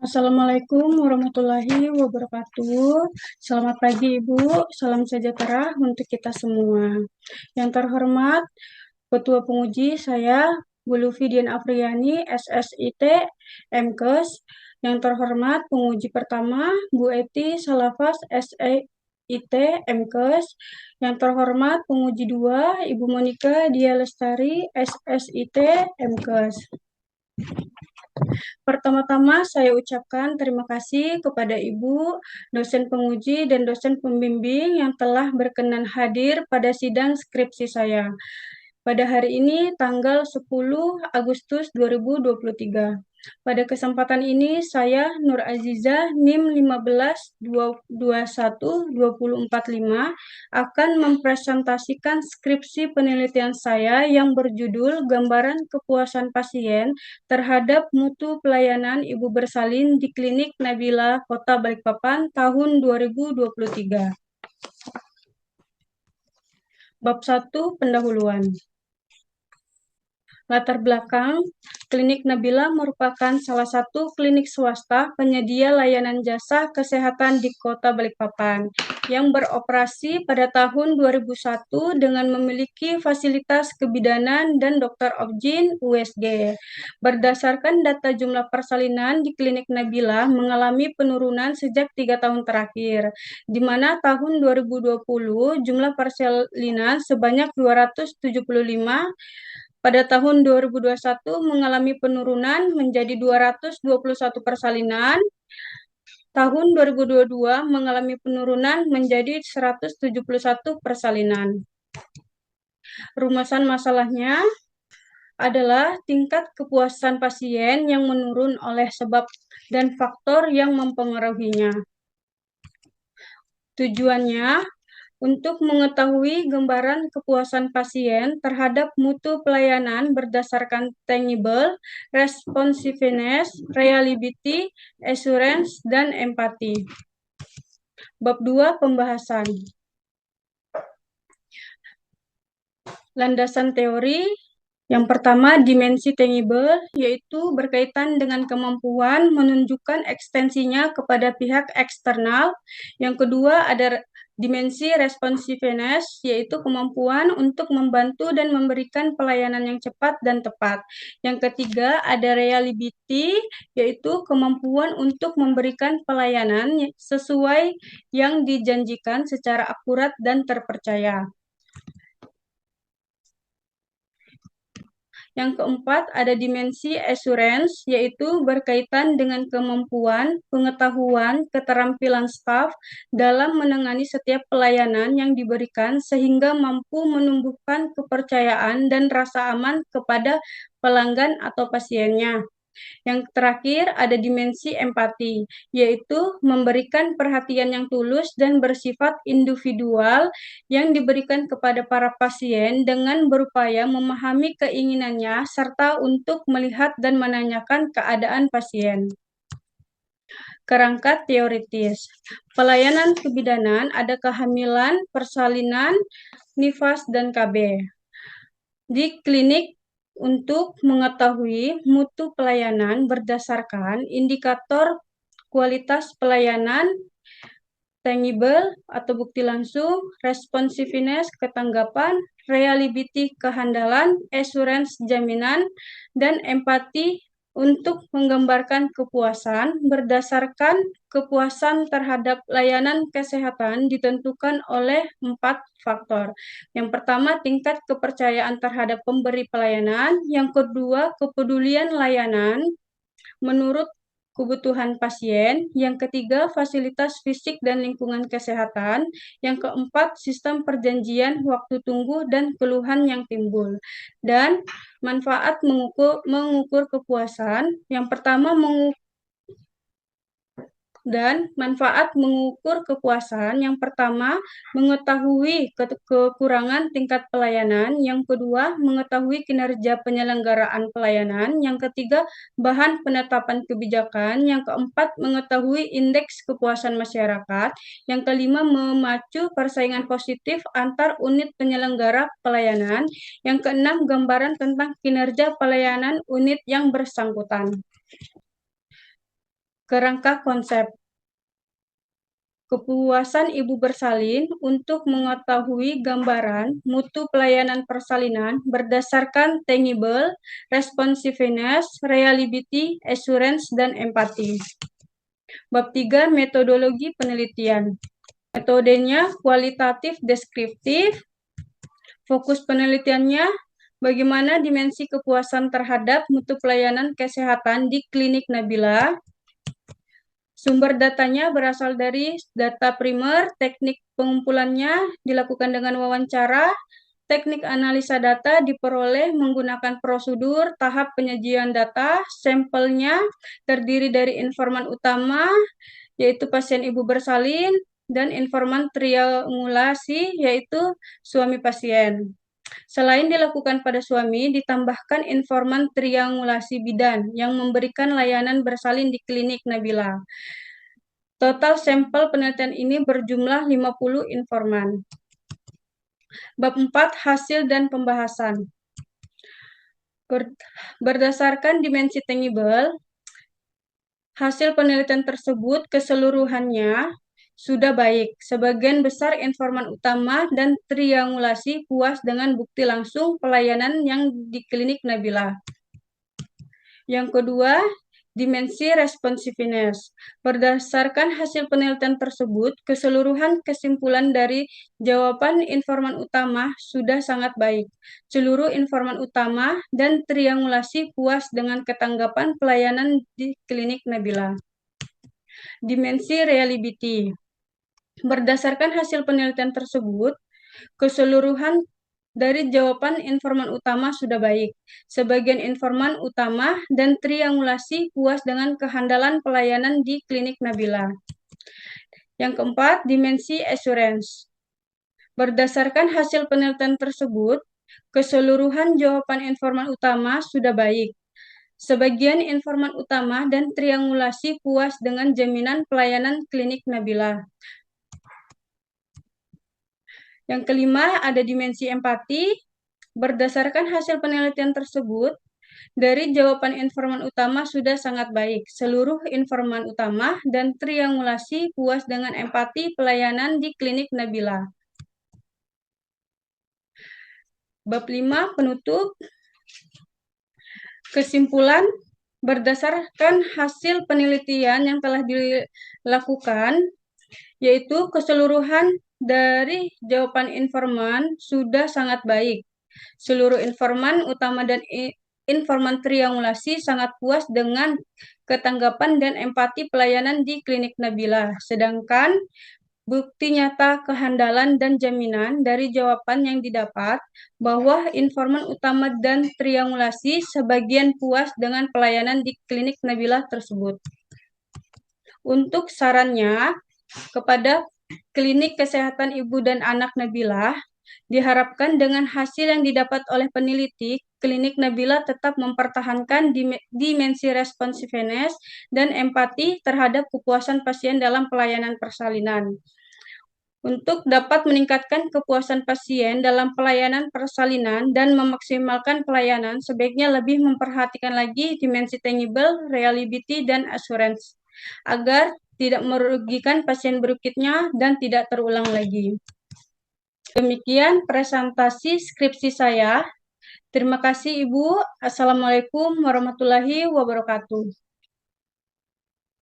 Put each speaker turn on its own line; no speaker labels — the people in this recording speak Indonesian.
Assalamualaikum warahmatullahi wabarakatuh. Selamat pagi Ibu, salam sejahtera untuk kita semua. Yang terhormat Ketua Penguji saya Bu Lufidian Afriani, SSIT, MKes. Yang terhormat Penguji pertama Bu Eti Salafas, SEIT, MKes. Yang terhormat Penguji 2 Ibu Monika Dia Lestari, SSIT, MKes. Pertama-tama saya ucapkan terima kasih kepada Ibu, dosen penguji dan dosen pembimbing yang telah berkenan hadir pada sidang skripsi saya. Pada hari ini tanggal 10 Agustus 2023. Pada kesempatan ini saya Nur Aziza NIM 15212045 akan mempresentasikan skripsi penelitian saya yang berjudul Gambaran Kepuasan Pasien terhadap Mutu Pelayanan Ibu Bersalin di Klinik Nabila Kota Balikpapan tahun 2023. Bab 1 Pendahuluan. Latar belakang, Klinik Nabila merupakan salah satu klinik swasta penyedia layanan jasa kesehatan di Kota Balikpapan yang beroperasi pada tahun 2001 dengan memiliki fasilitas kebidanan dan dokter objin USG. Berdasarkan data jumlah persalinan di Klinik Nabila mengalami penurunan sejak 3 tahun terakhir, di mana tahun 2020 jumlah persalinan sebanyak 275, pada tahun 2021 mengalami penurunan menjadi 221 persalinan. Tahun 2022 mengalami penurunan menjadi 171 persalinan. Rumusan masalahnya adalah tingkat kepuasan pasien yang menurun oleh sebab dan faktor yang mempengaruhinya. Tujuannya untuk mengetahui gambaran kepuasan pasien terhadap mutu pelayanan berdasarkan tangible, responsiveness, reliability, assurance, dan empati. Bab 2 Pembahasan. Landasan teori. Yang pertama, dimensi tangible, yaitu berkaitan dengan kemampuan menunjukkan ekstensinya kepada pihak eksternal. Yang kedua, ada dimensi responsiveness, yaitu kemampuan untuk membantu dan memberikan pelayanan yang cepat dan tepat. Yang ketiga, ada reliability, yaitu kemampuan untuk memberikan pelayanan sesuai yang dijanjikan secara akurat dan terpercaya. Yang keempat, ada dimensi assurance, yaitu berkaitan dengan kemampuan, pengetahuan, keterampilan staf dalam menangani setiap pelayanan yang diberikan sehingga mampu menumbuhkan kepercayaan dan rasa aman kepada pelanggan atau pasiennya. Yang terakhir, ada dimensi empati, yaitu memberikan perhatian yang tulus dan bersifat individual yang diberikan kepada para pasien dengan berupaya memahami keinginannya serta untuk melihat dan menanyakan keadaan pasien. Kerangka teoritis. Pelayanan kebidanan ada kehamilan, persalinan, nifas, dan KB. Di klinik untuk mengetahui mutu pelayanan berdasarkan indikator kualitas pelayanan, tangible atau bukti langsung, responsiveness ketanggapan, reliability kehandalan, assurance jaminan, dan empati untuk menggambarkan kepuasan. Berdasarkan kepuasan terhadap layanan kesehatan ditentukan oleh 4 faktor. Yang pertama, tingkat kepercayaan terhadap pemberi pelayanan. Yang kedua, kepedulian layanan menurut kebutuhan pasien. Yang ketiga, fasilitas fisik dan lingkungan kesehatan. Yang keempat, sistem perjanjian, waktu tunggu, dan keluhan yang timbul. Dan manfaat mengukur kepuasan. Yang pertama, mengetahui kekurangan tingkat pelayanan. Yang kedua, mengetahui kinerja penyelenggaraan pelayanan. Yang ketiga, bahan penetapan kebijakan. Yang keempat, mengetahui indeks kepuasan masyarakat. Yang kelima, memacu persaingan positif antar unit penyelenggara pelayanan. Yang keenam, gambaran tentang kinerja pelayanan unit yang bersangkutan. Kerangka konsep. Kepuasan ibu bersalin untuk mengetahui gambaran mutu pelayanan persalinan berdasarkan tangible, responsiveness, reliability, assurance, dan empati. Bab 3, metodologi penelitian. Metodenya kualitatif deskriptif. Fokus penelitiannya bagaimana dimensi kepuasan terhadap mutu pelayanan kesehatan di Klinik Nabila. Sumber datanya berasal dari data primer, teknik pengumpulannya dilakukan dengan wawancara, teknik analisa data diperoleh menggunakan prosedur tahap penyajian data, sampelnya terdiri dari informan utama, yaitu pasien ibu bersalin, dan informan triangulasi, yaitu suami pasien. Selain dilakukan pada suami, ditambahkan informan triangulasi bidan yang memberikan layanan bersalin di Klinik Nabila. Total sampel penelitian ini berjumlah 50 informan. Bab 4, hasil dan pembahasan. Berdasarkan dimensi tangible, hasil penelitian tersebut keseluruhannya sudah baik. Sebagian besar informan utama dan triangulasi puas dengan bukti langsung pelayanan yang di Klinik Nabila. Yang kedua, dimensi responsiveness. Berdasarkan hasil penelitian tersebut, keseluruhan kesimpulan dari jawaban informan utama sudah sangat baik. Seluruh informan utama dan triangulasi puas dengan ketanggapan pelayanan di Klinik Nabila. Dimensi reliability. Berdasarkan hasil penelitian tersebut, keseluruhan dari jawaban informan utama sudah baik. Sebagian informan utama dan triangulasi puas dengan kehandalan pelayanan di Klinik Nabila. Yang keempat, dimensi assurance. Berdasarkan hasil penelitian tersebut, keseluruhan jawaban informan utama sudah baik. Sebagian informan utama dan triangulasi puas dengan jaminan pelayanan Klinik Nabila. Yang kelima, ada dimensi empati. Berdasarkan hasil penelitian tersebut, dari jawaban informan utama sudah sangat baik. Seluruh informan utama dan triangulasi puas dengan empati pelayanan di Klinik Nabila. Bab 5, penutup. Kesimpulan, berdasarkan hasil penelitian yang telah dilakukan, yaitu keseluruhan dari jawaban informan sudah sangat baik. Seluruh informan utama dan informan triangulasi sangat puas dengan ketanggapan dan empati pelayanan di Klinik Nabila. Sedangkan bukti nyata kehandalan dan jaminan dari jawaban yang didapat bahwa informan utama dan triangulasi sebagian puas dengan pelayanan di Klinik Nabila tersebut. Untuk sarannya kepada Klinik Kesehatan Ibu dan Anak Nabila, diharapkan dengan hasil yang didapat oleh peneliti, Klinik Nabila tetap mempertahankan dimensi responsiveness dan empati terhadap kepuasan pasien dalam pelayanan persalinan. Untuk dapat meningkatkan kepuasan pasien dalam pelayanan persalinan dan memaksimalkan pelayanan, sebaiknya lebih memperhatikan lagi dimensi tangible, reliability, dan assurance, agar tidak merugikan pasien berikutnya dan tidak terulang lagi. Demikian presentasi skripsi saya. Terima kasih Ibu. Assalamualaikum warahmatullahi wabarakatuh.